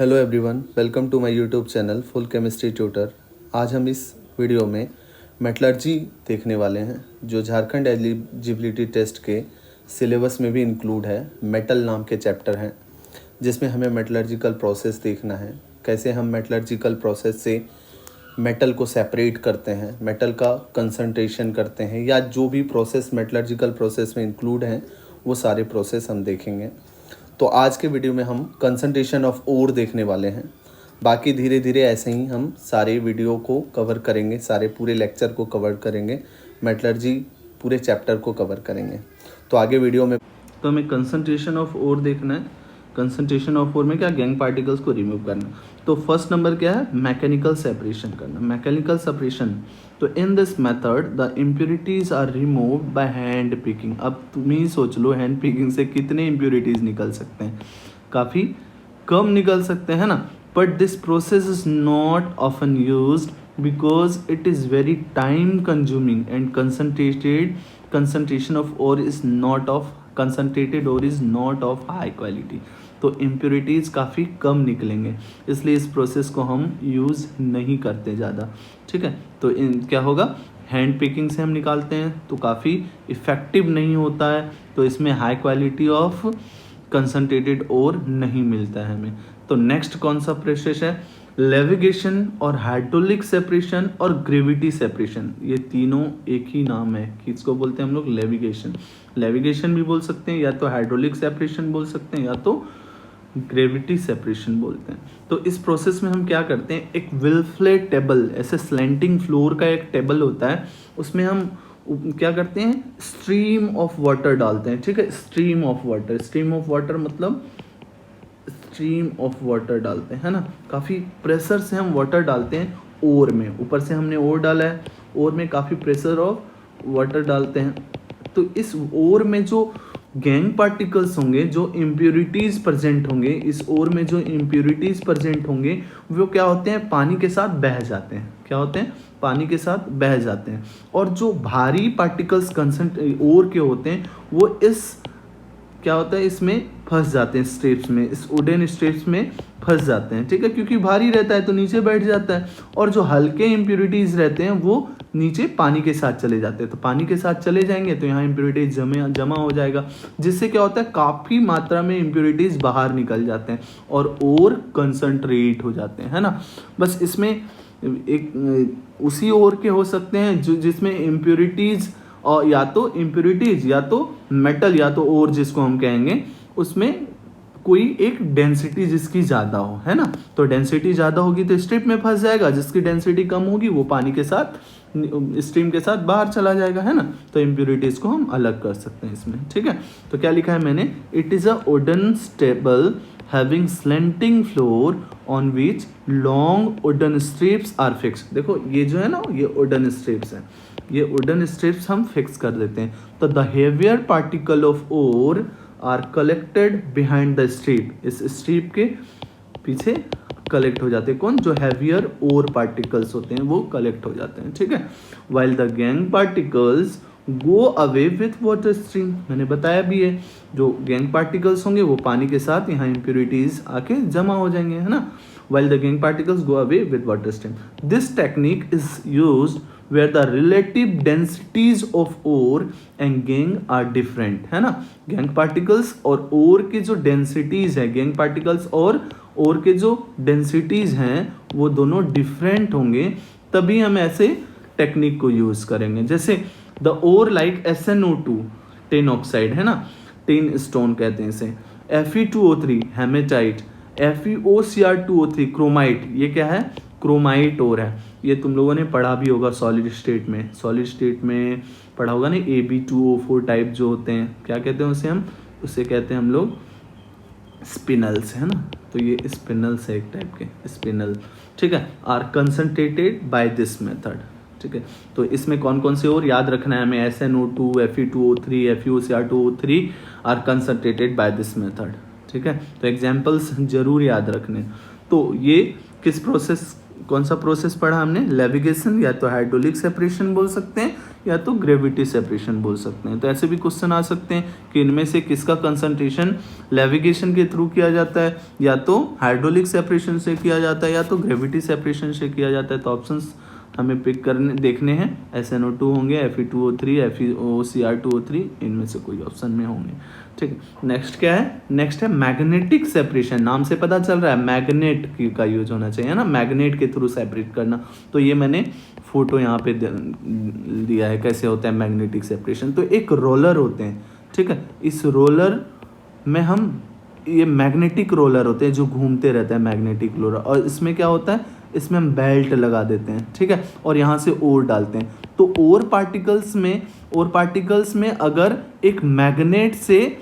Hello everyone, welcome to my YouTube channel full chemistry tutor. आज हम इस video में मेटलर्जी देखने वाले हैं जो झारखंड एलिजिबिलिटी टेस्ट के सिलेबस में भी इंक्लूड है। मेटल नाम के चैप्टर हैं जिसमें हमें मेटलर्जिकल प्रोसेस देखना है, कैसे हम मेटलर्जिकल प्रोसेस से मेटल को सेपरेट करते हैं, मेटल का कंसंट्रेशन करते हैं, या जो भी प्रोसेस मेटलर्जिकल प्रोसेस में इंक्लूड हैं वो सारे प्रोसेस हम देखेंगे। तो आज के वीडियो में हम कंसंट्रेशन ऑफ ओर देखने वाले हैं। बाकी धीरे धीरे ऐसे ही हम सारे वीडियो को कवर करेंगे, सारे पूरे लेक्चर को कवर करेंगे, मेटलर्जी पूरे चैप्टर को कवर करेंगे। तो आगे वीडियो में तो हमें कंसंट्रेशन ऑफ ओर देखना है। कंसंट्रेशन ऑफ ओर में क्या, गैंग पार्टिकल्स को रिमूव करना। तो फर्स्ट नंबर क्या है, मैकेनिकल सेपरेशन करना। मैकेनिकल सेपरेशन, तो in this method the impurities are removed by hand picking. अब तुम ही सोच लो, हैंड पिकिंग से कितने इम्प्योरिटीज निकल सकते हैं, काफ़ी कम निकल सकते हैं ना। But this process is not often used because it is very time consuming and concentration of ore is not of concentrated ore is not of high quality। तो इम्प्योरिटीज काफ़ी कम निकलेंगे, इसलिए इस प्रोसेस को हम यूज़ नहीं करते ज़्यादा। ठीक है, तो क्या होगा, हैंड पिकिंग से हम निकालते हैं तो काफ़ी इफ़ेक्टिव नहीं होता है, तो इसमें हाई क्वालिटी ऑफ कंसनट्रेटेड ओर नहीं मिलता है हमें। तो नेक्स्ट कौन सा प्रोसेस है, लेविगेशन और हाइड्रोलिक सेपरेशन और ग्रेविटी सेपरेशन। ये तीनों एक ही नाम है, किसको बोलते हैं हम लोग, लेविगेशन। लेविगेशन भी बोल सकते हैं, या तो हाइड्रोलिक सेपरेशन बोल सकते हैं, या तो ग्रेविटी सेपरेशन बोलते हैं। तो इस प्रोसेस में हम क्या करते हैं, एक विलफ्लेट टेबल, ऐसे स्लैंटिंग फ्लोर का एक टेबल होता है, उसमें हम क्या करते हैं, स्ट्रीम ऑफ वाटर डालते हैं। ठीक है, stream of water, stream of water मतलब स्ट्रीम ऑफ वाटर डालते हैं, है ना। काफ़ी प्रेशर से हम वाटर डालते हैं ओर में, ऊपर से हमने ओर डाला है, ओर में काफ़ी प्रेशर ऑफ वाटर डालते हैं। तो इस ओर में जो गैंग पार्टिकल्स होंगे, जो इम्प्योरिटीज़ प्रेजेंट होंगे, इस ओर में जो इम्प्योरिटीज़ प्रेजेंट होंगे वो क्या होते हैं, पानी के साथ बह जाते हैं। क्या होते हैं, पानी के साथ बह जाते हैं। और जो भारी पार्टिकल्स ओर के होते हैं वो इस क्या होता है, इसमें फंस जाते हैं, स्ट्रिप्स में, इस वुडन स्ट्रिप्स में फंस जाते हैं। ठीक है, क्योंकि भारी रहता है तो नीचे बैठ जाता है, और जो हल्के इम्प्योरिटीज़ रहते हैं वो नीचे पानी के साथ चले जाते हैं। तो पानी के साथ चले जाएंगे तो यहाँ इम्प्योरिटीज जमा हो जाएगा, जिससे क्या होता है, काफ़ी मात्रा में इम्प्योरिटीज़ बाहर निकल जाते हैं और कंसंट्रेट हो जाते हैं, है ना। बस इसमें एक उसी ओर के हो सकते हैं जो जिसमें इम्प्योरिटीज़ और या तो इम्प्योरिटीज या तो मेटल या तो ओर जिसको हम कहेंगे, उसमें कोई एक डेंसिटी जिसकी ज़्यादा हो, है ना। तो डेंसिटी ज़्यादा होगी तो स्ट्रिप में फंस जाएगा, जिसकी डेंसिटी कम होगी वो पानी के साथ, स्ट्रीम के साथ बाहर चला जाएगा, है ना। तो इम्प्योरिटीज को हम अलग कर सकते हैं इसमें। ठीक है, तो क्या लिखा है मैंने, it is a wooden stable having slanting floor on which long wooden strips are fixed. देखो ये जो है ना, ये वुडन स्ट्रिप्स है, ये वुडन स्ट्रिप्स हम फिक्स कर देते हैं। तो the heavier particle of ore are collected behind the strip, इस स्ट्रिप के पीछे कलेक्ट हो जाते हैं। कौन, जो हैवियर ओर पार्टिकल्स होते हैं वो कलेक्ट हो जाते हैं। ठीक है, while the gangue particles go away with water stream, मैंने बताया भी है, जो गैंग पार्टिकल्स होंगे वो पानी के साथ यहाँ इम्प्योरिटीज आके जमा हो जाएंगे, है ना। While the gangue particles go away with water stream, this technique is used where the relative densities of ore and gangue are different, है ना। गैंग पार्टिकल्स और ओर के जो डेंसिटीज है, गैंग पार्टिकल्स और ओर के जो डेंसिटीज हैं वो दोनों डिफरेंट होंगे, तभी हम ऐसे टेक्निक को यूज करेंगे। जैसे the ore like SnO2 tin oxide, है ना, टिन स्टोन कहते हैं इसे, Fe2O3 हेमेटाइट, FeOCr2O3 क्रोमाइट, ये क्या है, क्रोमाइट ओर है। ये तुम लोगों ने पढ़ा भी होगा सॉलिड स्टेट में, सॉलिड स्टेट में पढ़ा होगा ना, Ab2O4 टाइप जो होते हैं, क्या कहते हैं उसे, हम उसे कहते हैं हम लोग स्पिनल्स, है ना। तो ये स्पिनल्स है, एक टाइप के स्पिनल। ठीक है, are concentrated by this method. ठीक है, तो इसमें कौन कौन से और याद रखना है हमें, SnO2, Fe2O3, FeOCr2O3 are concentrated by this method. ठीक है, तो एग्जाम्पल्स जरूर याद रखने। तो ये किस प्रोसेस कौन सा प्रोसेस पढ़ा हमने, लेविगेशन, या तो हाइड्रोलिक सेपरेशन बोल सकते हैं या तो ग्रेविटी सेपरेशन बोल सकते हैं। तो ऐसे भी क्वेश्चन आ सकते हैं कि इनमें से किसका कंसंट्रेशन लेविगेशन के थ्रू किया जाता है, या तो हाइड्रोलिक सेपरेशन से किया जाता है, या तो ग्रेविटी सेपरेशन से किया जाता है। तो ऑप्शंस हमें पिक करने देखने हैं, SnO2 होंगे, Fe2O3, FeOCr2O3, इनमें से कोई ऑप्शन में होंगे। ठीक है, नेक्स्ट क्या है, नेक्स्ट है मैग्नेटिक सेपरेशन। नाम से पता चल रहा है मैग्नेट का यूज होना चाहिए ना, मैग्नेट के थ्रू सेपरेट करना। तो ये मैंने फोटो यहाँ पे दिया है कैसे होता है मैग्नेटिक सेपरेशन। तो एक रोलर होते हैं, ठीक है, इस रोलर में हम, ये मैग्नेटिक रोलर होते हैं जो घूमते रहते हैं, मैग्नेटिक रोलर, और इसमें क्या होता है, इसमें हम बेल्ट लगा देते हैं, ठीक है, और यहाँ से ओर डालते हैं। तो ओर पार्टिकल्स में अगर एक मैग्नेट से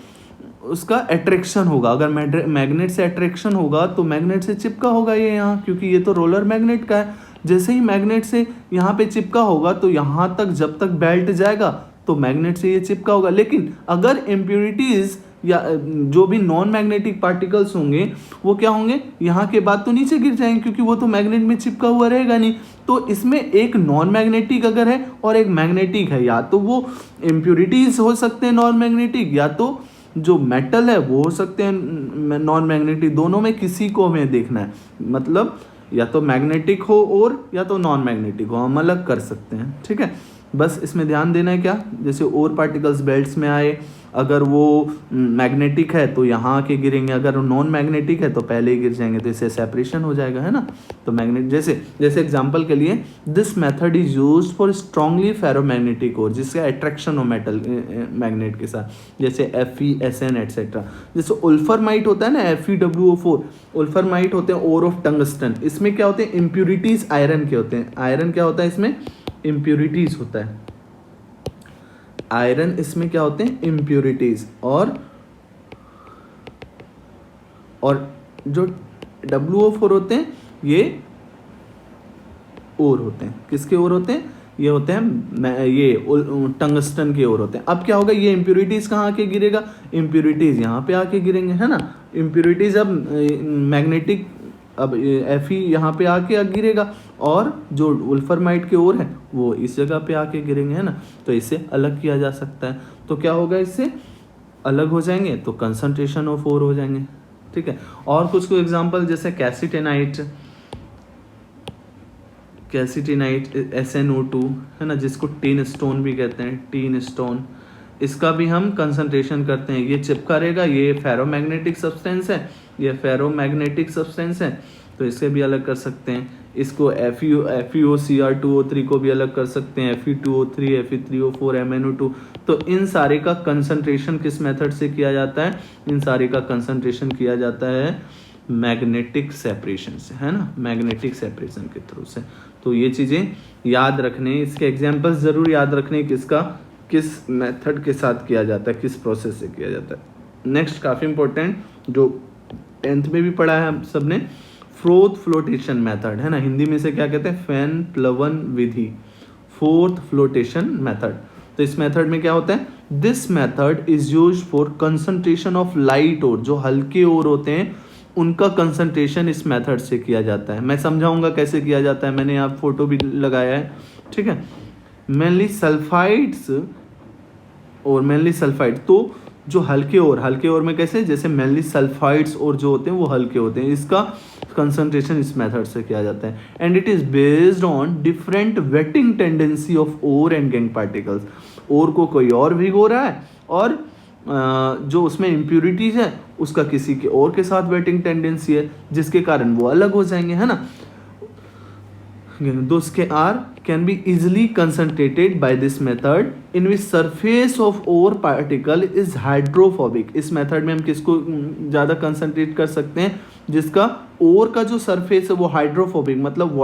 उसका अट्रैक्शन होगा, अगर मैग्नेट से अट्रैक्शन होगा तो मैग्नेट से चिपका होगा ये यहाँ, क्योंकि ये तो रोलर मैग्नेट का है। जैसे ही मैग्नेट से यहाँ पे चिपका होगा तो यहाँ तक जब तक बेल्ट जाएगा तो मैग्नेट से ये चिपका होगा। लेकिन अगर इम्प्योरिटीज या जो भी नॉन मैग्नेटिक पार्टिकल्स होंगे वो क्या होंगे, यहाँ के बाद तो नीचे गिर जाएंगे, क्योंकि वो तो मैग्नेट में चिपका हुआ रहेगा नहीं। तो इसमें एक नॉन मैग्नेटिक अगर है और एक मैग्नेटिक है, या तो वो इम्प्योरिटीज हो सकते हैं नॉन मैग्नेटिक, या तो जो मेटल है वो हो सकते हैं नॉन मैग्नेटिक। दोनों में किसी को हमें देखना है, मतलब या तो मैग्नेटिक हो और या तो नॉन मैग्नेटिक हो, हम अलग कर सकते हैं। ठीक है, बस इसमें ध्यान देना है क्या, जैसे और पार्टिकल्स बेल्ट्स में आए, अगर वो मैग्नेटिक है तो यहाँ आके गिरेंगे, अगर वो नॉन मैग्नेटिक है तो पहले ही गिर जाएंगे, तो इससे सेपरेशन हो जाएगा, है ना। तो मैग्नेट जैसे एग्जांपल के लिए, this method is used for strongly ferromagnetic ore, जिसका अट्रैक्शन हो मेटल मैग्नेट के साथ, जैसे Fe, Sn एटसेट्रा। जैसे उल्फरमाइट होता है ना, FeWO4, उल्फरमाइट होते हैं ओर ऑफ टंगस्टन। इसमें क्या होते हैं, इम्प्यूरिटीज आयरन के होते हैं। आयरन क्या होता है, इसमें इम्प्यूरिटीज होता है, आयरन इसमें क्या होते हैं, इम्प्यूरिटीज। और जो WO4 होते हैं ये ओर होते हैं, किसके ओर होते हैं, ये होते हैं ये टंगस्टन के ओर होते हैं। अब क्या होगा, ये इम्प्यूरिटीज कहाँ आके गिरेगा, इम्प्यूरिटीज यहाँ पे आके गिरेंगे, है ना। इम्प्यूरिटीज अब मैग्नेटिक, अब Fe यहाँ पे आके गिरेगा, और जो उल्फरमाइट के ओर है वो इस जगह पे आके गिरेंगे, है ना। तो इसे अलग किया जा सकता है। तो क्या होगा, इससे अलग हो जाएंगे तो कंसंट्रेशन ऑफ ओर हो जाएंगे। ठीक है, और कुछ एग्जांपल जैसे कैसिटेनाइट SnO2, है ना, जिसको टिन स्टोन भी कहते हैं, टिन स्टोन। इसका भी हम कंसंट्रेशन करते हैं, ये चिपका रहेगा, ये फेरोमैग्नेटिक सब्सटेंस है, ये फेरोमैग्नेटिक सब्सटेंस है, तो इससे भी अलग कर सकते हैं। इसको FeOCr2O3 को भी अलग कर सकते हैं, Fe2O3, Fe3O4, MnO2। तो इन सारे का कंसंट्रेशन किस मेथड से किया जाता है, इन सारे का कंसंट्रेशन किया जाता है मैग्नेटिक सेपरेशन से, है ना, मैग्नेटिक सेपरेशन के थ्रू से। तो ये चीज़ें याद रखने, इसके एग्जाम्पल्स ज़रूर याद रखने, किस मेथड के साथ किया जाता है, किस प्रोसेस से किया जाता है। नेक्स्ट काफ़ी इंपॉर्टेंट, जो 10th में भी पढ़ा है हम सब ने, फोर्थ फ्लोटेशन मेथड, है ना, हिंदी में से क्या कहते हैं, फैन प्लवन विधि, फोर्थ फ्लोटेशन मेथड। तो इस मेथड में क्या होता है, this method is used for concentration of light ore, जो हल्के ओर होते हैं उनका कंसंट्रेशन इस मेथड से किया जाता है। मैं समझाऊंगा कैसे किया जाता है, मैंने यहाँ फोटो भी लगाया है। ठीक है, मेनली सल्फाइड्स और मेनली सल्फाइड, तो जो हल्के ओर में कैसे, जैसे मेनली सल्फाइड्स और जो होते हैं वो हल्के होते हैं, इसका कंसंट्रेशन इस मेथड से किया जाता है। And it is based on different wetting tendency of ore and gangue particles. Ore को कोई और भिगो रहा है, और जो उसमें इम्प्यूरिटीज है उसका किसी के और के साथ वेटिंग टेंडेंसी है, जिसके कारण वो अलग हो जाएंगे, है ना। Those can be easily concentrated by this method in which surface of ore particle is hydrophobic। इस मेथड में हम किसको ज़्यादा कंसंट्रेट कर सकते हैं, जिसका ओर का जो सरफेस है वो हाइड्रोफोबिक, मतलब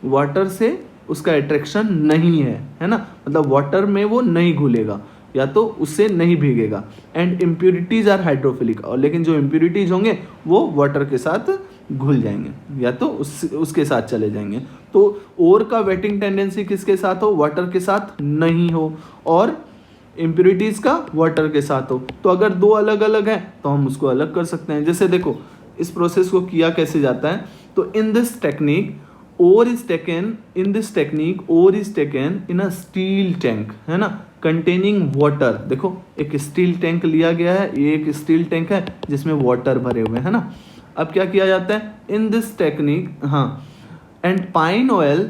वाटर से उसका अट्रैक्शन नहीं है ना, मतलब वाटर में वो नहीं घुलेगा या तो उससे नहीं भीगेगा। एंड इम्प्यूरिटीज आर हाइड्रोफिलिक, और लेकिन जो इम्प्यूरिटीज होंगे वो वाटर के साथ घुल जाएंगे या तो उसके साथ चले जाएंगे। तो ओर का वेटिंग टेंडेंसी किसके साथ हो, वाटर के साथ नहीं हो, और इम्प्यूरिटीज का वाटर के साथ हो। तो अगर दो अलग अलग हैं तो हम उसको अलग कर सकते हैं। जैसे देखो, इस प्रोसेस को किया कैसे जाता है, तो in this technique ore is taken in a steel tank, है ना, containing water। देखो एक स्टील टैंक लिया गया है, ये एक स्टील टैंक है जिसमें वाटर भरे हुए है ना। अब क्या किया जाता है इन दिस टेक्निक, हाँ, and pine oil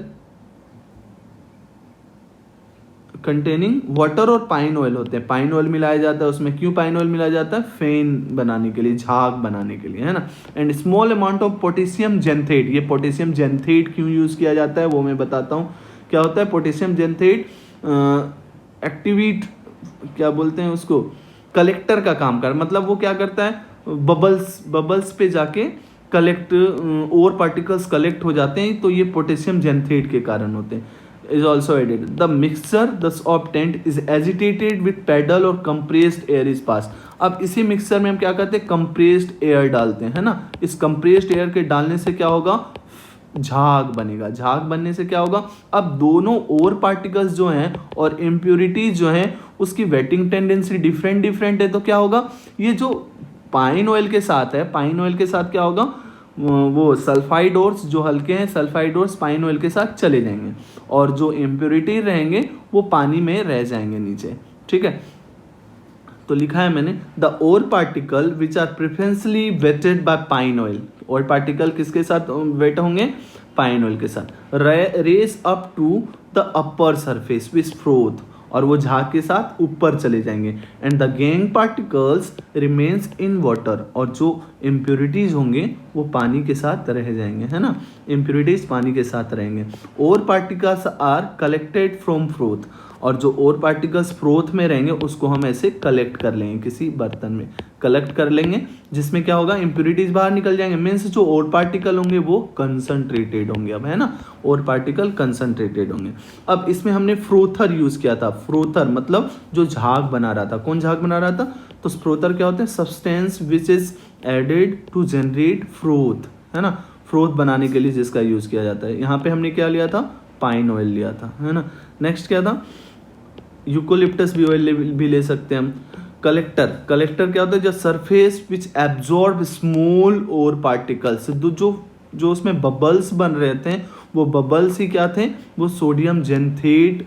containing water और पाइन ऑयल होते हैं, पाइन ऑयल मिलाया जाता है उसमें। क्यों पाइन ऑयल मिलाया जाता है? फेन बनाने के लिए, झाग बनाने के लिए, है ना। And small amount of potassium xanthate, ये पोटेशियम जेंथेट क्यों यूज किया जाता है वो मैं बताता हूँ। क्या होता है पोटेशियम जेंथेट? एक्टिवेट, क्या बोलते हैं उसको, कलेक्टर का काम कर, मतलब वो क्या करता है बबल्स पे जाके कलेक्ट, और पार्टिकल्स कलेक्ट हो जाते हैं, तो ये पोटेशियम जेंथेट के कारण होते हैं। is also added. The mixture thus obtained is agitated with pedal और compressed air is passed. अब इसी मिक्सचर में हम क्या करते हैं, कंप्रेस्ड एयर डालते हैं, है ना। इस कंप्रेस्ड एयर के डालने से क्या होगा, झाग बनेगा। झाग बनने से क्या होगा, अब दोनों और पार्टिकल्स जो हैं और इम्प्योरिटीज जो हैं उसकी वेटिंग टेंडेंसी डिफरेंट है, तो क्या होगा, ये जो पाइन ऑयल के साथ है, पाइन ऑयल के साथ क्या होगा, वो सल्फाइड ओर्स जो हल्के हैं, सल्फाइड ओर्स पाइन ऑयल के साथ चले जाएंगे और जो इम्प्योरिटी रहेंगे वो पानी में रह जाएंगे नीचे, ठीक है। तो लिखा है मैंने, the ore particle which are preferentially wetted by pine oil. और पार्टिकल किसके साथ वेट होंगे, पाइन ऑयल के साथ। Rise up to the upper surface with froth, और वो झाग के साथ ऊपर चले जाएंगे। And the gangue particles remains in water, और जो इम्प्योरिटीज होंगे वो पानी के साथ रह जाएंगे, है ना, इम्प्योरिटीज पानी के साथ रहेंगे। और particles are collected from froth, और जो और पार्टिकल्स फ्रोथ में रहेंगे उसको हम ऐसे कलेक्ट कर लेंगे, किसी बर्तन में कलेक्ट कर लेंगे, जिसमें क्या होगा, इम्प्योरिटीज बाहर निकल जाएंगे। मीन्स जो और पार्टिकल होंगे वो कंसंट्रेटेड होंगे, अब है ना, और पार्टिकल कंसंट्रेटेड होंगे। अब इसमें हमने फ्रोथर यूज किया था। फ्रोथर मतलब जो झाग बना रहा था, कौन झाग बना रहा था, तो फ्रोथर क्या होते हैं, substance which is added to generate froth, है ना, फ्रोथ बनाने के लिए जिसका यूज किया जाता है। यहाँ पे हमने क्या लिया था, पाइन ऑयल लिया था, है ना। नेक्स्ट क्या था, यूकोलिप्टस भी ऑयल भी ले सकते हैं हम। कलेक्टर क्या होता है, जो सरफेस विच एब्जॉर्ब स्मॉल और पार्टिकल्स, जो उसमें बबल्स बन रहे थे वो बबल्स ही क्या थे, वो सोडियम जेंथेट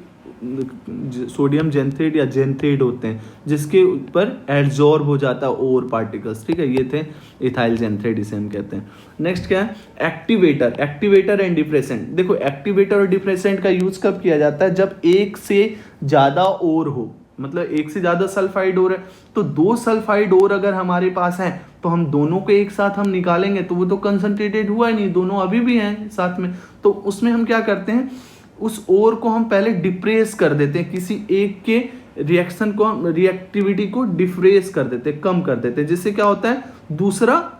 या जेंथेट होते हैं, जिसके ऊपर एब्जॉर्ब हो जाता है और पार्टिकल्स, ठीक है। ये थे इथाइल जेंथेट, इसे हम कहते हैं। नेक्स्ट क्या है, एक्टिवेटर एंड डिप्रेसेंट। देखो एक्टिवेटर और डिप्रेसेंट का यूज कब किया जाता है, जब एक से ज्यादा और हो, मतलब एक से ज्यादा सल्फाइड और है, तो दो सल्फाइड और अगर हमारे पास है तो हम दोनों को एक साथ हम निकालेंगे तो वो तो कंसंट्रेटेड हुआ ही नहीं, दोनों अभी भी हैं साथ में। तो उसमें हम क्या करते हैं, उस और को हम पहले डिप्रेस कर देते हैं, किसी एक के रिएक्शन को, रिएक्टिविटी को डिप्रेस कर देते हैं, कम कर देते हैं, जिससे क्या होता है, दूसरा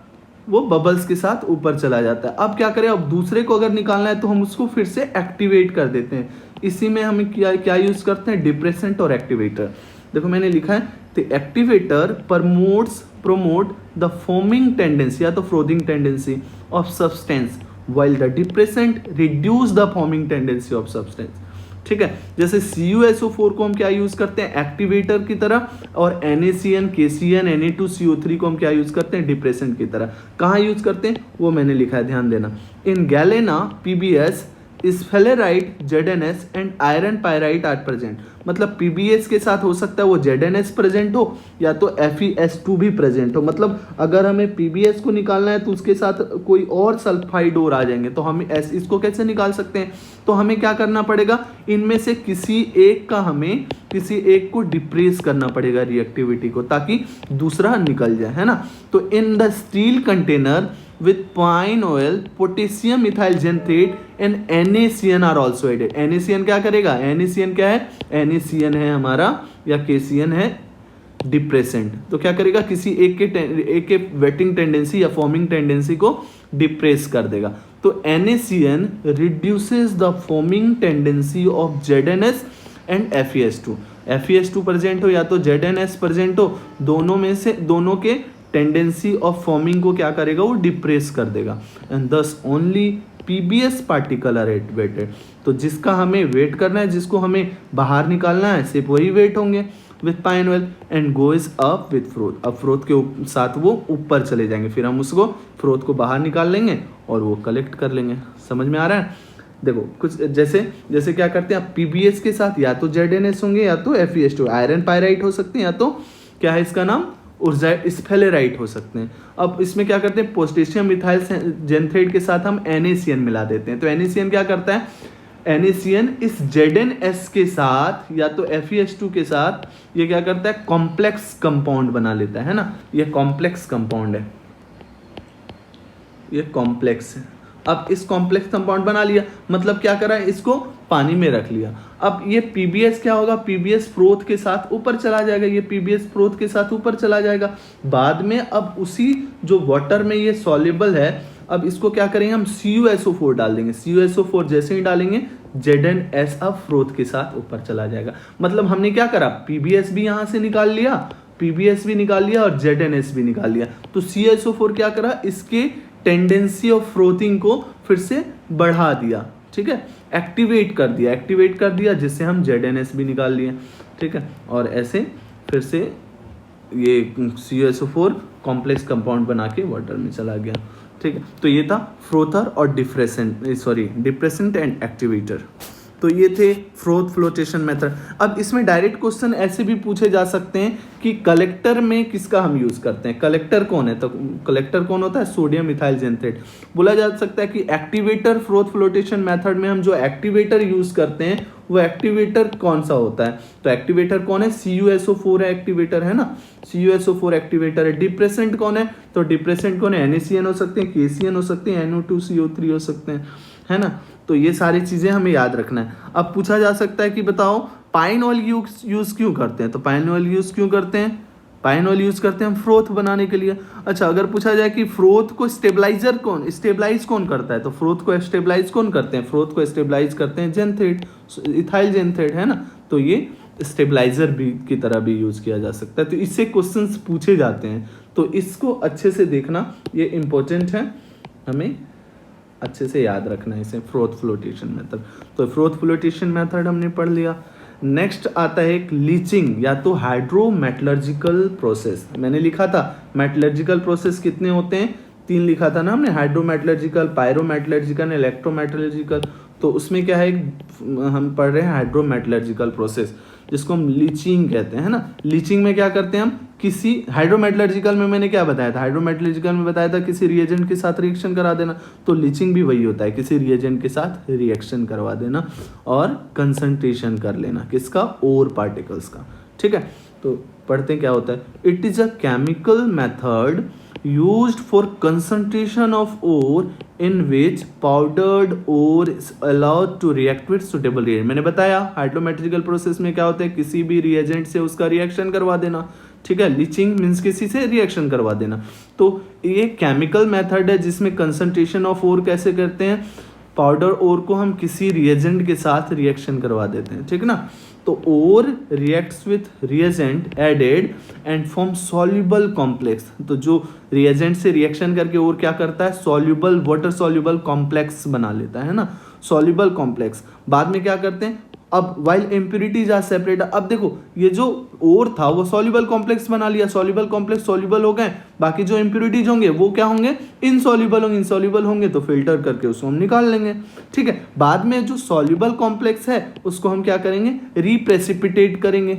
वो बबल्स के साथ ऊपर चला जाता है। अब क्या करें, अब दूसरे को अगर निकालना है तो हम उसको फिर से एक्टिवेट कर देते हैं। इसी में हम क्या यूज करते हैं, डिप्रेसेंट और एक्टिवेटर। देखो मैंने लिखा है, तो activator promote the forming tendency या तो frothing tendency of substance, while the depressant reduce the forming tendency of substance, ठीक है। जैसे CuSO4 को हम क्या यूज करते हैं, एक्टिवेटर की तरह, और NaCN, KCN, Na2CO3 को हम क्या यूज करते हैं, डिप्रेसेंट की तरह। कहाँ यूज करते हैं वो मैंने लिखा है, ध्यान देना। In galena, PBS, sphalerite, ZNS and iron pyrite are present. मतलब PBS के साथ हो सकता है वो ZNS प्रेजेंट हो या तो FeS2 भी प्रेजेंट हो। मतलब अगर हमें PBS को निकालना है तो उसके साथ कोई और सल्फाइड और आ जाएंगे, तो हम इसको कैसे निकाल सकते हैं, तो हमें क्या करना पड़ेगा, इनमें से किसी एक को डिप्रेस करना पड़ेगा रिएक्टिविटी को, ताकि दूसरा निकल जाए, है ना। तो in the steel container with pine oil, potassium ethyl xanthate and NaCN are also added। NaCN क्या करेगा, NaCN क्या है, NaCN है हमारा, या KCN है डिप्रेसेंट। तो क्या करेगा, किसी एक के वेटिंग टेंडेंसी या फॉर्मिंग टेंडेंसी को डिप्रेस कर देगा। तो NaCN reduces the forming tendency of ZNS and FeS2। FeS2 present हो या तो ZNS प्रेजेंट हो, दोनों के टेंडेंसी ऑफ फॉर्मिंग को क्या करेगा, वो डिप्रेस कर देगा। And this only PBS particle are wetted. तो जिसका हमें वेट करना है, जिसको हमें बाहर निकालना है, सिर्फ वही वेट होंगे। With pine oil and goes up with froth. अब फ्रोथ के साथ वो ऊपर चले जाएंगे, फिर हम उसको फ्रोथ को बाहर निकाल लेंगे और वो कलेक्ट कर लेंगे। समझ में आ रहा है? देखो कुछ जैसे क्या करते हैं आप, पीबीएस के साथ या तो ZnS होंगे या तो FeS2, आयरन पायराइट हो सकते हैं या तो क्या है इसका नाम, ऊर्जा स्फेलेराइट हो सकते हैं। अब इसमें क्या करते हैं, पोटेशियम मिथाइल जेंथ्रेट के साथ हम NaCN मिला देते हैं। तो NaCN क्या करता है, NaCN इस ZnS के साथ या तो FeS2 के साथ ये क्या करता है, कॉम्प्लेक्स कंपाउंड बना लेता है ना। ये कॉम्प्लेक्स कंपाउंड है, ये कॉम्प्लेक्स है। अब इस कॉम्प्लेक्स कंपाउंड बना लिया, मतलब क्या करा है, इसको पानी में रख लिया। अब ये पीबीएस क्या होगा, पीबीएस फ्रोथ के साथ ऊपर चला जाएगा, ये पीबीएस फ्रोथ के साथ ऊपर चला जाएगा। बाद में अब उसी जो वाटर में ये सॉल्युबल है, अब इसको क्या करेंगे हम, CuSO4 डाल देंगे। CuSO4 जैसे ही डालेंगे ZnS अब फ्रोथ के साथ ऊपर चला जाएगा। मतलब हमने क्या करा, पीबीएस भी यहाँ से निकाल लिया, पीबीएस भी निकाल लिया और ZnS भी निकाल लिया। तो CuSO4 क्या करा, इसके टेंडेंसी ऑफ फ्रोथिंग को फिर से बढ़ा दिया, ठीक है, एक्टिवेट कर दिया जिससे हम ZnS भी निकाल लिए, ठीक है। और ऐसे फिर से ये CuSO4 कॉम्प्लेक्स कंपाउंड बना के वाटर में चला गया, ठीक है। तो ये था फ्रोथर और डिप्रेसेंट एंड एक्टिवेटर। तो ये थे फ्रोथ फ्लोटेशन मेथड। अब इसमें डायरेक्ट क्वेश्चन ऐसे भी पूछे जा सकते हैं कि कलेक्टर में किसका हम यूज़ करते हैं, कलेक्टर कौन है, तो कलेक्टर कौन होता है, सोडियम मिथाइल जेंथ्रेट। बोला जा सकता है कि एक्टिवेटर फ्रोथ फ्लोटेशन मेथड में हम जो एक्टिवेटर यूज़ करते हैं वो एक्टिवेटर कौन सा होता है, तो एक्टिवेटर कौन है, CuSO4 है एक्टिवेटर, है ना, CuSO4 एक्टिवेटर है। डिप्रेसेंट कौन है, तो डिप्रेसेंट कौन है, NaCN हो सकते हैं, KCN हो सकते हैं, NO2CO3 हो सकते हैं, है ना। तो ये सारी चीज़ें हमें याद रखना है। अब पूछा जा सकता है कि बताओ पाइन ऑयल यूज़ क्यों करते हैं, तो पाइन ऑयल यूज़ क्यों करते हैं, पाइन ऑयल यूज़ करते हैं हम फ्रोथ बनाने के लिए। अच्छा, अगर पूछा जाए कि फ्रोथ को स्टेबलाइज कौन करता है, तो फ्रोथ को स्टेबलाइज कौन करते हैं, फ्रोथ को स्टेबलाइज करते हैं जेंथ्रेट, इथाइल जेंथ्रेट, है ना। तो ये स्टेबलाइजर भी की तरह भी यूज़ किया जा सकता है। तो इससे क्वेश्चंस पूछे जाते हैं, तो इसको अच्छे से देखना, ये इम्पोर्टेंट है, हमें अच्छे से याद रखना है इसे, फ्रोथ फ्लोटेशन मेथड। तो फ्रोथ फ्लोटेशन मेथड हमने पढ़ लिया। नेक्स्ट आता है एक लीचिंग या तो हाइड्रोमेटलर्जिकल प्रोसेस। मैंने लिखा था मेटलर्जिकल प्रोसेस कितने होते हैं, 3 लिखा था ना हमने, हाइड्रोमेटलर्जिकल, पायरोमेटलर्जिकल, इलेक्ट्रोमेटलर्जिकल। तो उसमें क्या है, हम पढ़ रहे हैं हाइड्रोमेटलर्जिकल प्रोसेस, जिसको हम लीचिंग कहते हैं, है ना। लीचिंग में क्या करते हैं हम, किसी हाइड्रोमेटलर्जिकल में मैंने क्या बताया था, हाइड्रोमेटलर्जिकल में बताया था किसी रिएजेंट के साथ रिएक्शन करा देना। तो लीचिंग भी वही होता है, किसी रिएजेंट के साथ रिएक्शन करवा देना और कंसंट्रेशन कर लेना, किसका, ओर पार्टिकल्स का, ठीक है। तो पढ़ते क्या होता है, it is a chemical method used for concentration of ore in which powdered ore is allowed to react with suitable reagent। मैंने बताया हाइड्रोमेट्रिकल प्रोसेस में क्या होता है, किसी भी रिएजेंट से उसका रिएक्शन करवा देना, ठीक है। लीचिंग मीन्स किसी से रिएक्शन करवा देना। तो ये केमिकल मेथड है जिसमें कंसंट्रेशन ऑफ ओर कैसे करते हैं, पाउडर ओर को हम किसी रिएजेंट के साथ रिएक्शन करवा देते हैं, ठीक ना। तो ore reacts with reagent added and form soluble complex. तो जो रिएजेंट से रिएक्शन करके ओर क्या करता है, सॉल्युबल, वाटर सॉल्युबल कॉम्प्लेक्स बना लेता है ना, सॉल्युबल कॉम्प्लेक्स। बाद में क्या करते हैं, अब वाइल इम्प्यूरिटीज आर सेपरेट। अब देखो ये जो ओर था वो सॉल्युबल कॉम्प्लेक्स बना लिया, सॉल्युबल कॉम्प्लेक्स सॉल्युबल हो गए, बाकी जो इम्प्यूरिटीज होंगे वो क्या होंगे, इनसॉल्युबल होंगे, तो फिल्टर करके उसको हम निकाल लेंगे, ठीक है। बाद में जो सॉल्युबल कॉम्प्लेक्स है उसको हम क्या करेंगे, रिप्रेसिपिटेट करेंगे,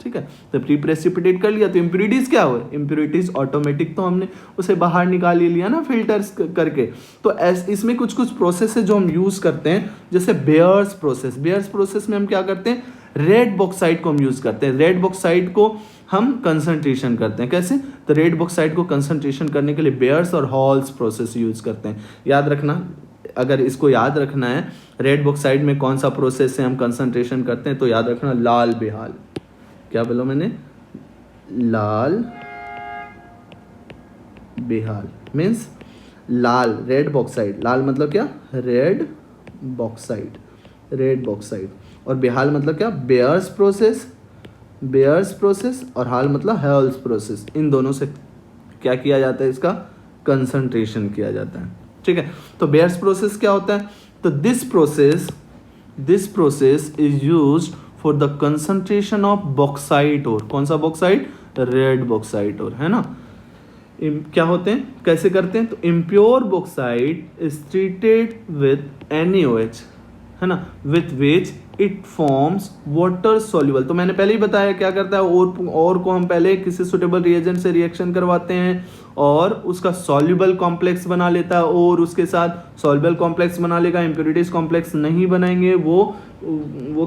ठीक है। तो प्रीप्रेसिपिटेट कर लिया तो इम्प्यूरिटीज क्या हुए, इम्प्यूरिटीज ऑटोमेटिक तो हमने उसे बाहर निकाल ही लिया ना फिल्टर्स करके। तो इसमें कुछ प्रोसेस है जो हम यूज करते हैं, जैसे बेयर्स प्रोसेस में हम क्या करते हैं, रेड बॉक्साइड को हम यूज करते हैं। रेड बॉक्साइड को हम कंसंट्रेशन करते हैं, कैसे, तो रेड बॉक्साइड को कंसंट्रेशन करने के लिए बेयर्स और हॉल्स प्रोसेस यूज करते हैं। याद रखना, अगर इसको याद रखना है रेड बॉक्साइड में कौन सा प्रोसेस से हम कंसंट्रेशन करते हैं, तो याद रखना लाल बेहाल, क्या बोला मैंने, लाल बेहाल मीन्स लाल, रेड बॉक्साइड, लाल मतलब क्या, रेड बॉक्साइड, और बेहाल मतलब क्या, बेयर्स प्रोसेस, और हाल मतलब हेल्स प्रोसेस। इन दोनों से क्या किया जाता है, इसका कंसंट्रेशन किया जाता है, ठीक है। तो बेयर्स प्रोसेस क्या होता है, तो this process is used for the concentration of bauxite ore, कौन सा बॉक्साइट, रेड बॉक्साइट ओर, है ना। क्या होते हैं, कैसे करते हैं, तो impure bauxite is treated with NaOH, है ना, with which it forms water soluble. तो मैंने पहले ही बताया क्या करता है, और को हम पहले किसी सुटेबल रिएजेंट से रिएक्शन करवाते हैं और उसका सॉल्युबल कॉम्प्लेक्स बना लेता है, और उसके साथ सॉल्युबल कॉम्प्लेक्स बना लेगा, इम्प्योरिटीज कॉम्प्लेक्स नहीं बनाएंगे, वो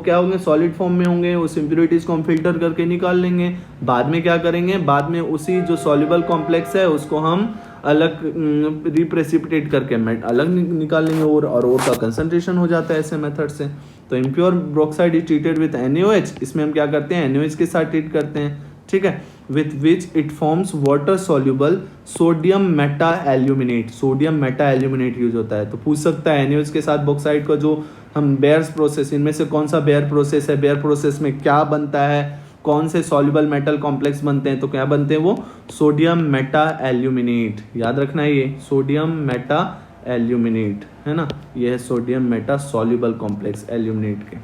क्या होंगे, सॉलिड फॉर्म में होंगे, उस इम्प्योरिटीज को हम फिल्टर करके निकाल लेंगे। बाद में क्या करेंगे, बाद में उसी जो सॉल्युबल कॉम्प्लेक्स है उसको हम अलग रिप्रेसिपिटेट करके अलग निकाल लेंगे, और का कंसंट्रेशन हो जाता है ऐसे मेथड से। तो impure bauxite is treated with NaOH, इसमें हम क्या करते हैं, NaOH के साथ ट्रीट करते हैं, ठीक है, with which it forms water soluble sodium Meta aluminate, sodium Meta aluminate use होता है। तो पूछ सकता है NaOH के साथ बॉक्साइड का जो हम बेयर्स प्रोसेस, इनमें से कौन सा बेयर प्रोसेस है, बेयर प्रोसेस में क्या बनता है, कौन से सॉल्युबल मेटल कॉम्प्लेक्स बनते हैं, तो क्या बनते हैं वो सोडियम मेटा एल्यूमिनेट, याद रखना है ये सोडियम मेटा एल्यूमिनेट, है ना, ये है sodium Meta soluble complex aluminate के।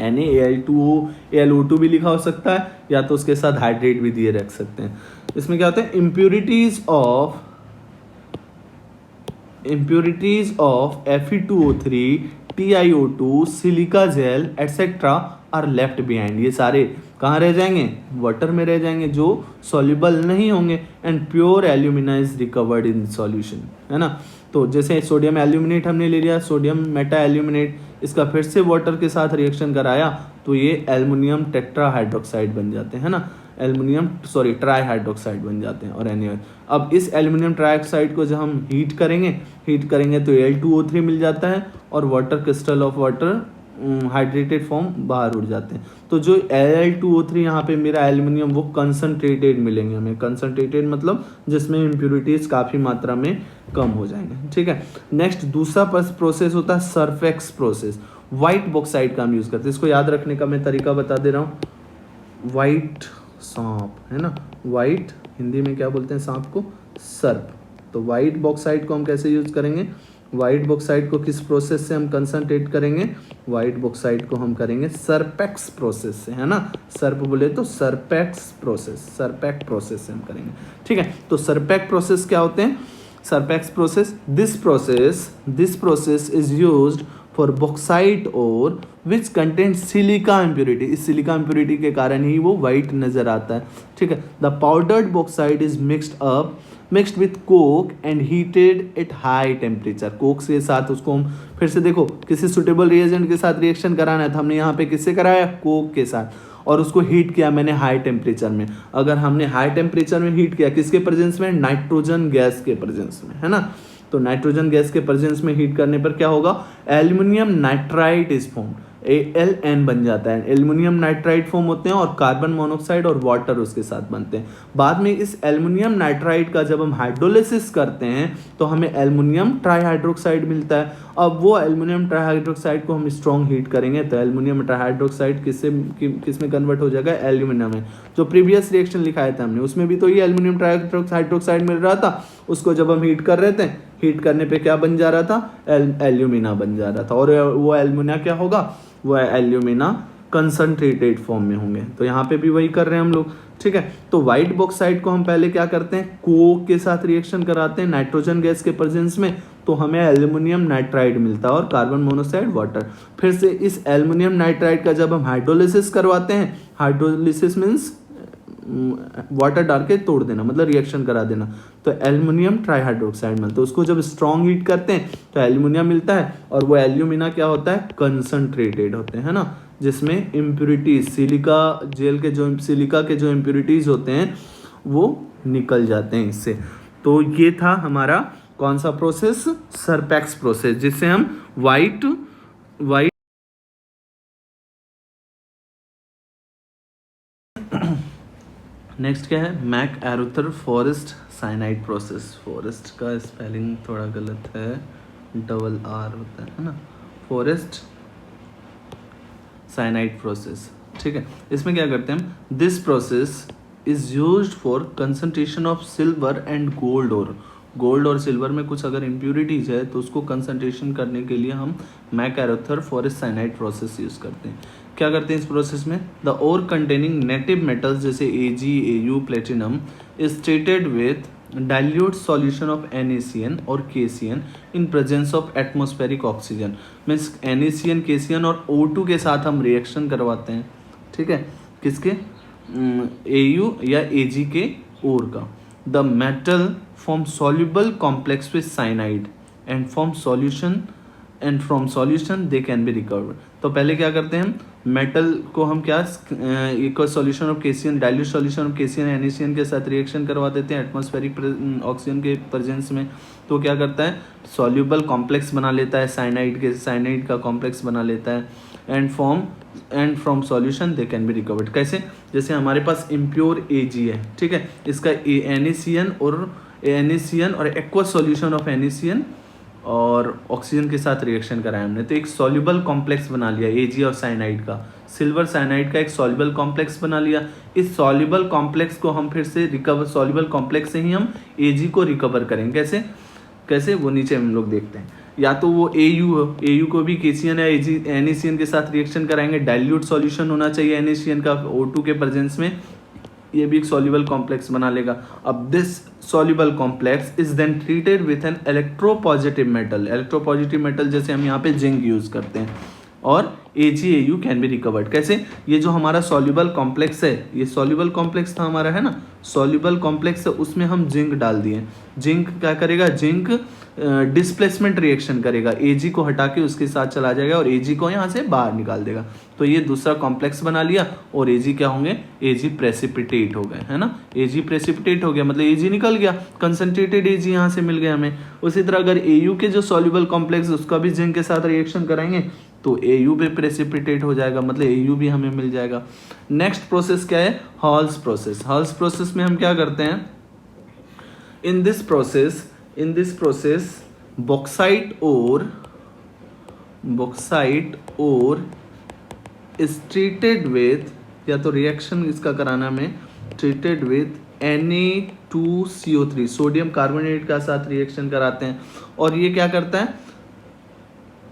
NaAl2O, AlO2 भी लिखा हो सकता है, या तो उसके साथ हाइड्रेट भी दिए रख सकते हैं। इसमें क्या होता है, impurities of Fe2O3, TiO2, silica gel etcetera are left behind, ये सारे कहाँ रह जाएंगे, वाटर में रह जाएंगे, जो सॉल्युबल नहीं होंगे, and pure alumina is recovered in solution, है ना। तो जैसे सोडियम एल्यूमिनेट हमने ले लिया, सोडियम मेटा एल्यूमिनेट, इसका फिर से वाटर के साथ रिएक्शन कराया तो ये एल्युमिनियम टेट्रा हाइड्रोक्साइड बन जाते हैं, है ना, ट्राई हाइड्रोक्साइड बन जाते हैं। और NaOH, अब इस एल्युमिनियम ट्राइऑक्साइड को जब हम हीट करेंगे तो Al2O3 मिल जाता है, और water crystal of water hydrated form बाहर उड़ जाते हैं। तो जो Al2O3 यहाँ पे मेरा एल्युमिनियम, वो कंसनट्रेटेड मिलेंगे हमें, कंसनट्रेटेड मतलब जिसमें इम्प्योरिटीज काफ़ी मात्रा में कम हो जाएंगे, ठीक है। नेक्स्ट दूसरा प्रोसेस होता है सरफेक्स प्रोसेस, वाइट बॉक्साइड का हम यूज़ करते हैं। इसको याद रखने का मैं तरीका बता दे रहा हूँ, वाइट सांप, है ना, वाइट हिंदी में क्या बोलते हैं सांप को, सर्प। तो वाइट बॉक्साइड को हम कैसे यूज़ करेंगे, वाइट बॉक्साइड को किस प्रोसेस से हम कंसंट्रेट करेंगे, वाइट बॉक्साइड को हम करेंगे सरपेक्स प्रोसेस से, है ना, सर्प बोले तो सरपेक्स प्रोसेस, सरपेक प्रोसेस से हम करेंगे, ठीक है। तो सरपेक प्रोसेस क्या होते हैं, Serpeck's process, this process is used for bauxite ore which content silica impurity, इस सिलिका इम्प्योरिटी के कारण ही वो वाइट नजर आता है, ठीक है। The powdered bauxite is mixed with Coke and heated at high temperature, Coke के साथ उसको हम फिर से देखो किसी सुटेबल रिएजेंट के साथ रिएक्शन कराना है, तो हमने यहाँ पे किससे कराया, कोक के साथ, और उसको हीट किया मैंने हाई टेम्परेचर में। अगर हमने हाई टेम्परेचर में हीट किया, किसके प्रेजेंस में, नाइट्रोजन गैस के प्रेजेंस में, है ना, तो नाइट्रोजन गैस के प्रेजेंस में हीट करने पर क्या होगा, aluminium nitrite is formed, AlN बन जाता है, एल्युमिनियम नाइट्राइट फॉर्म होते हैं, और कार्बन मोनोऑक्साइड और वाटर उसके साथ बनते हैं। बाद में इस एल्युमिनियम नाइट्राइट का जब हम हाइड्रोलिसिस करते हैं तो हमें एल्युमिनियम ट्राईहाइड्रोक्साइड मिलता है। अब वो एल्युमिनियम ट्राईहाइड्रोक्साइड को हम स्ट्रॉन्ग हीट करेंगे तो एल्युमिनियम ट्राईहाइड्रोक्साइड किस में कन्वर्ट हो जाएगा, एल्यूमिनियम में। जो प्रीवियस रिएक्शन लिखाया था हमने उसमें भी तो ये एल्युमिनियम ट्राईहाइड्रोक्साइड मिल रहा था, उसको जब हम हीट कर रहे थे, हीट करने पे क्या बन जा रहा था, एल्यूमिना बन जा रहा था, और वो एल्यूमिना क्या होगा, वो एल्यूमिना कंसंट्रेटेड फॉर्म में होंगे। तो यहाँ पे भी वही कर रहे हैं हम लोग, ठीक है। तो व्हाइट बॉक्साइड को हम पहले क्या करते हैं, कोक के साथ रिएक्शन कराते हैं नाइट्रोजन गैस के प्रेजेंस में, तो हमें एल्युमिनियम नाइट्राइड मिलता है और कार्बन मोनोऑक्साइड वाटर। फिर से इस एल्युमिनियम नाइट्राइड का जब हम हाइड्रोलिसिस करवाते हैं, हाइड्रोलिसिस मीन्स वाटर डाल के तोड़ देना, मतलब रिएक्शन करा देना, तो एल्युमिनियम ट्राईहाइड्रोक्साइड मिलता है। उसको जब स्ट्रॉन्ग हीट करते हैं तो एल्युमिनियम मिलता है, और वो एल्यूमिना क्या होता है, कंसंट्रेटेड होते हैं, है ना, जिसमें इम्प्योरिटीज सिलिका के जो इम्प्योरिटीज होते हैं वो निकल जाते हैं इससे। तो ये था हमारा कौन सा प्रोसेस, सरपेक्स प्रोसेस, जिससे हम वाइट नेक्स्ट क्या है, MacArthur Forrest cyanide process. Forrest का स्पेलिंग थोड़ा गलत है, डबल आर होता है ना, फॉरेस्ट साइनाइड प्रोसेस, ठीक है। इसमें क्या करते हैं हम, this process is used for concentration of silver and gold और गोल्ड और सिल्वर में कुछ अगर इम्प्यूरिटीज है तो उसको कंसंट्रेशन करने के लिए हम MacArthur Forrest cyanide process use करते हैं। क्या करते हैं इस प्रोसेस में? The ore containing native metals जैसे Ag, Au, platinum is treated with dilute solution of NaCN और KCN in presence of atmospheric oxygen. Means NaCN, KCN और O2 के साथ हम रिएक्शन करवाते हैं, ठीक है, किसके? Au या Ag के ओर का। The metal form soluble complex with cyanide and from solution they can be recovered. तो पहले क्या करते हैं हम? मेटल को हम क्या एक solution of KCN, dilute solution of KCN NaCN के साथ रिएक्शन करवा देते हैं एटमॉस्फेरिक ऑक्सीजन के प्रेजेंस में। तो क्या करता है? सॉल्युबल कॉम्प्लेक्स बना लेता है, साइनाइड का कॉम्प्लेक्स बना लेता है and from solution they can be recovered. कैसे? जैसे हमारे पास इम्प्योर Ag है, ठीक है, इसका NaCN और एक्वस सॉल्यूशन ऑफ NaCN और ऑक्सीजन के साथ रिएक्शन कराया हमने, तो एक सॉल्युबल कॉम्प्लेक्स बना लिया Ag और साइनाइड का, सिल्वर साइनाइड का एक सॉल्युबल कॉम्प्लेक्स बना लिया। इस सॉल्युबल कॉम्प्लेक्स को हम फिर से सॉल्युबल कॉम्प्लेक्स से ही हम Ag को रिकवर करेंगे। कैसे वो नीचे हम लोग देखते हैं। या तो वो AU को भी KCN या NaCN के साथ रिएक्शन कराएंगे, डाइल्यूट सॉल्यूशन होना चाहिए NaCN का O2 के प्रेजेंस में, ये भी एक सॉल्युबल कॉम्प्लेक्स बना लेगा। अब this soluble complex is then treated with an electropositive metal जैसे हम यहाँ पे जिंक यूज करते हैं और AgAu कैन बी रिकवर्ड। कैसे? ये जो हमारा सॉल्युबल कॉम्प्लेक्स है, ये सॉल्युबल कॉम्प्लेक्स था हमारा, है ना, सॉल्युबल कॉम्प्लेक्स है, उसमें हम जिंक डाल दिए। जिंक क्या करेगा? जिंक डिस्प्लेसमेंट रिएक्शन करेगा, Ag को हटा के उसके साथ चला जाएगा और Ag को यहाँ से बाहर निकाल देगा। तो ये दूसरा कॉम्प्लेक्स बना लिया और Ag क्या होंगे? Ag प्रेसिपिटेट हो गए, है ना, Ag प्रेसिपिटेट हो गया मतलब Ag निकल गया, कंसंट्रेटेड Ag यहाँ से मिल गया हमें। उसी तरह अगर Au के जो सॉल्युबल कॉम्प्लेक्स उसका भी जिंक के साथ रिएक्शन कराएंगे तो Au भी प्रेसिपिटेट हो जाएगा, मतलब Au भी हमें मिल जाएगा। नेक्स्ट प्रोसेस क्या है? हॉल्स प्रोसेस में हम क्या करते हैं? इन दिस प्रोसेस बॉक्साइट और इज ट्रीटेड विथ, या तो रिएक्शन इसका कराना में treated with Na2CO3, sodium carbonate का साथ रिएक्शन कराते हैं और ये क्या करता है?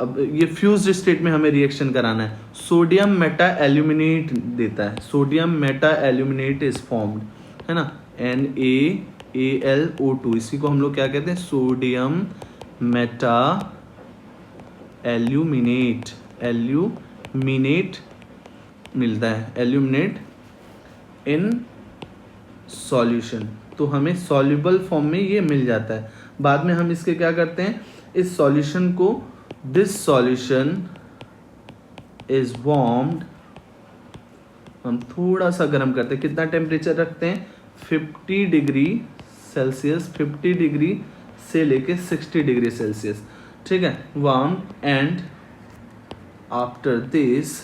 अब ये फ्यूज्ड स्टेट में हमें रिएक्शन कराना है, सोडियम मेटा एल्यूमिनेट देता है, sodium Meta aluminate is formed, है ना, NaAlO2, इसी को हम लोग क्या कहते हैं? सोडियम मेटा एल्यूमिनेट मिलता है, एल्यूमिनेट इन सॉल्यूशन। तो हमें सॉल्युबल फॉर्म में ये मिल जाता है। बाद में हम इसके क्या करते हैं? इस सॉल्यूशन को, दिस सॉल्यूशन इज वार्म्ड, हम थोड़ा सा गर्म करते हैं। कितना टेम्परेचर रखते हैं? 50 डिग्री सेल्सियस, 50 डिग्री से लेके 60 डिग्री सेल्सियस, ठीक है, warm. And after this,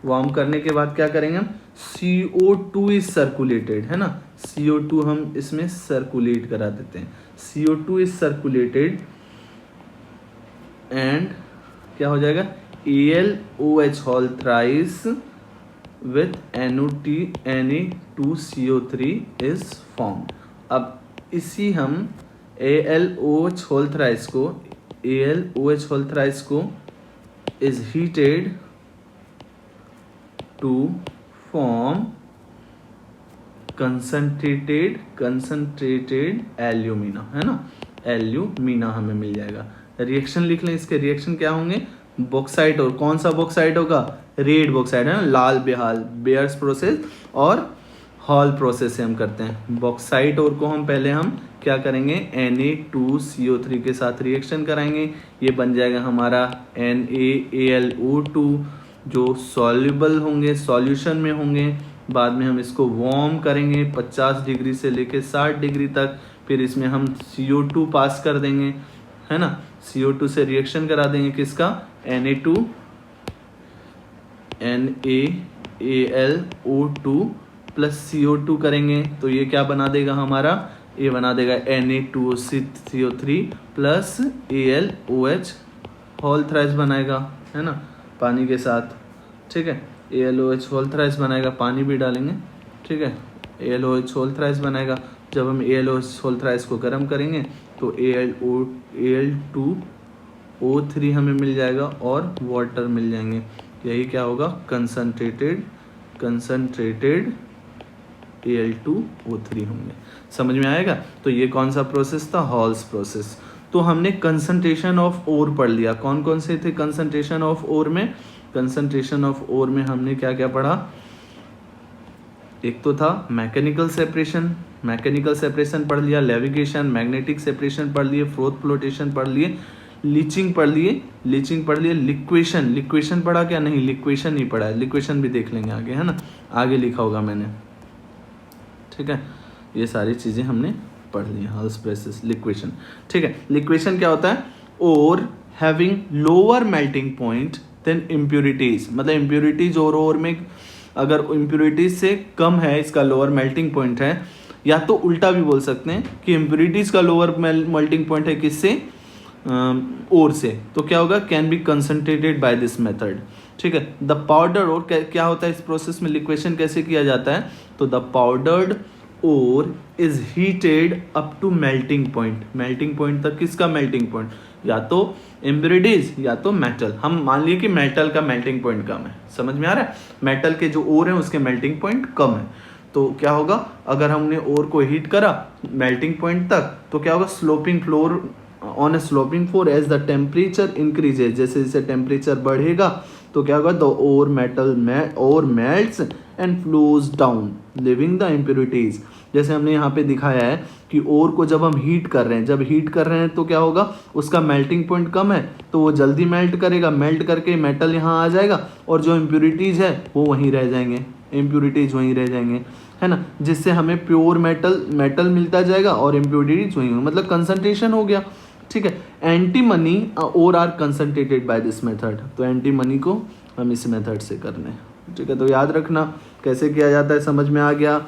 warm करने के बाद क्या करेंगे हम? CO2 इज सर्कुलेटेड, है ना, CO2 हम इसमें सर्कुलेट करा देते हैं, CO2 इज सर्कुलेटेड एंड क्या हो जाएगा? AlOH whole thrice with Na2CO3 is formed. अब इसी हम AlOH होल थ्राइस को is heated to form concentrated alumina, है ना, एल्यूमिना हमें मिल जाएगा। रिएक्शन लिख लें, इसके रिएक्शन क्या होंगे? बॉक्साइट, और कौन सा बॉक्साइट होगा? रेड बॉक्साइट, है ना, लाल बेयर्स प्रोसेस और हॉल प्रोसेस से हम करते हैं। बॉक्साइट और को हम पहले हम क्या करेंगे? Na2CO3 के साथ रिएक्शन कराएंगे, ये बन जाएगा हमारा NaAlO2 जो सॉल्युबल होंगे, सॉल्यूशन में होंगे। बाद में हम इसको वार्म करेंगे 50 डिग्री से लेके 60 डिग्री तक, फिर इसमें हम CO2 पास कर देंगे, है ना, CO2 से रिएक्शन करा देंगे, किसका? NaAlO2 प्लस CO2 करेंगे तो ये क्या बना देगा हमारा? ये बना देगा Na2CO3 plus AlOH whole thrice बनाएगा, है ना, पानी के साथ, ठीक है, AlOH होल थ्राइस बनाएगा, पानी भी डालेंगे, ठीक है, AlOH होल थ्राइस बनाएगा। जब हम AlOH होल थ्राइस को गर्म करेंगे तो Al2O3 हमें मिल जाएगा और वाटर मिल जाएंगे। यही क्या होगा, कंसनट्रेटेड Al2O3 होंगे। समझ में आएगा। तो ये कौन सा प्रोसेस था, हॉल्स प्रोसेस। तो हमने कंसंट्रेशन ऑफ ओर पढ़ लिया। कौन कौन से थे कंसंट्रेशन ऑफ ओर में, कंसंट्रेशन ऑफ ओर में हमने क्या क्या पढ़ा, एक तो था मैकेनिकल सेपरेशन पढ़ लिया, लेविगेशन, मैग्नेटिक सेपरेशन पढ़ लिए, फ्रोथ फ्लोटेशन पढ़ लिए, लीचिंग पढ़ लिए, लिक्वेशन पढ़ा क्या, नहीं लिक्वेशन नहीं पढ़ा है, लिक्वेशन भी देख लेंगे आगे, है ना, आगे लिखा होगा मैंने, ठीक है। ये सारी चीज़ें हमने पढ़ ली, हॉल्स प्रोसेस, लिक्वेशन, ठीक है। लिक्वेशन क्या होता है, ore having lower melting point than impurities, मतलब इम्प्योरिटीज और में अगर इम्प्योरिटीज से कम है इसका लोअर मेल्टिंग पॉइंट है, या तो उल्टा भी बोल सकते हैं कि इम्प्योरिटीज का लोअर मेल्टिंग पॉइंट है किससे, और से, तो क्या होगा, can be concentrated by this method, ठीक है। द पाउडर और क्या होता है इस प्रोसेस में, लिक्वेशन कैसे किया जाता है, तो the powdered ore is heated up to melting point तक, किसका मेल्टिंग पॉइंट, या तो इम्प्योरिटीज या तो मेटल। हम मान लिए कि मेटल का मेल्टिंग पॉइंट कम है, समझ में आ रहा है, मेटल के जो ओर है उसके मेल्टिंग पॉइंट कम है, तो क्या होगा, अगर हमने ओर को हीट करा मेल्टिंग पॉइंट तक, तो क्या होगा, sloping floor on a sloping floor as the temperature increases, जैसे जैसे टेम्परेचर बढ़ेगा तो क्या होगा, the ore melts and flows down leaving the impurities. जैसे हमने यहाँ पे दिखाया है कि ओर को जब हम हीट कर रहे हैं तो क्या होगा, उसका मेल्टिंग पॉइंट कम है तो वो जल्दी मेल्ट करेगा, मेल्ट करके मेटल यहाँ आ जाएगा और जो इम्प्योरिटीज है वो वहीं रह जाएंगे, है ना, जिससे हमें प्योर मेटल मिलता जाएगा और इम्प्योरिटीज वहीं, मतलब कंसंट्रेशन हो गया, ठीक है। Antimony ore are concentrated by this method, तो एंटीमनी को हम इस मेथड से करने, ठीक है। तो याद रखना कैसे किया जाता है, समझ में आ गया।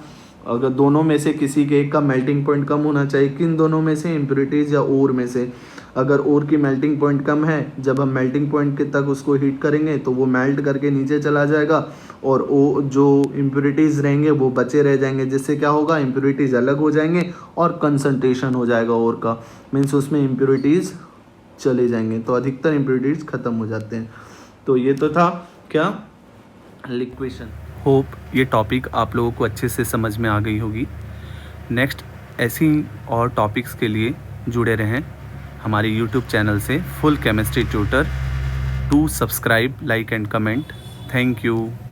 अगर दोनों में से किसी के एक का मेल्टिंग पॉइंट कम होना चाहिए, किन दोनों में से, इम्प्योरिटीज या ओर में से। अगर ओर की मेल्टिंग पॉइंट कम है, जब हम मेल्टिंग पॉइंट के तक उसको हीट करेंगे तो वो मेल्ट करके नीचे चला जाएगा और वो जो इम्प्योरिटीज़ रहेंगे वो बचे रह जाएंगे, जिससे क्या होगा, इम्प्योरिटीज़ अलग हो जाएंगे और कंसंट्रेशन हो जाएगा ओर का, मीन्स उसमें इम्प्योरिटीज़ चले जाएंगे, तो अधिकतर इम्प्योरिटीज़ ख़त्म हो जाते हैं। तो ये तो था क्या, लिक्वेशन। होप ये टॉपिक आप लोगों को अच्छे से समझ में आ गई होगी। नेक्स्ट ऐसी और टॉपिक्स के लिए जुड़े रहें हमारे YouTube चैनल से, full chemistry tutor. To subscribe, like and comment. Thank you.